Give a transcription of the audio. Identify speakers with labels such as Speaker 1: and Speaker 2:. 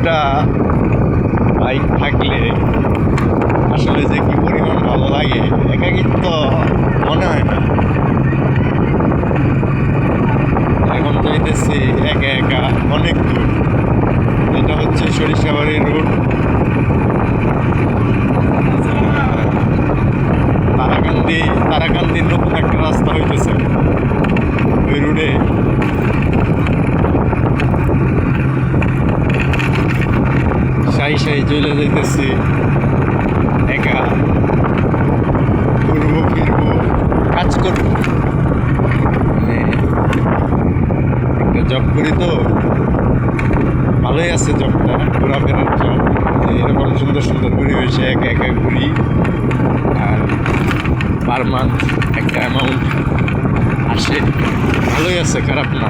Speaker 1: দুটা বাইক থাকলে আসলে যে কি পরিমাণ ভালো লাগে একাকিত্ব মনে হয় না। এখন যাইতেছি একা একা অনেক দূর। এটা হচ্ছে সরিষাবাড়ি রোড, তারাকান্দির নতুন একটা রাস্তা হইতেছে ওই রোডে। সাই সাই চলে যাইতেছি একা, ঘুরবো ফিরবো কাজ করবো। মানে একটা জব করি তো, ভালোই আছে জবটা, ঘোরাফেরার জব। এরকম সুন্দর সুন্দর পরিবেশে একা একা ঘুরি, আর পার মান্থ একটা অ্যামাউন্ট আসে, ভালোই আছে, খারাপ না।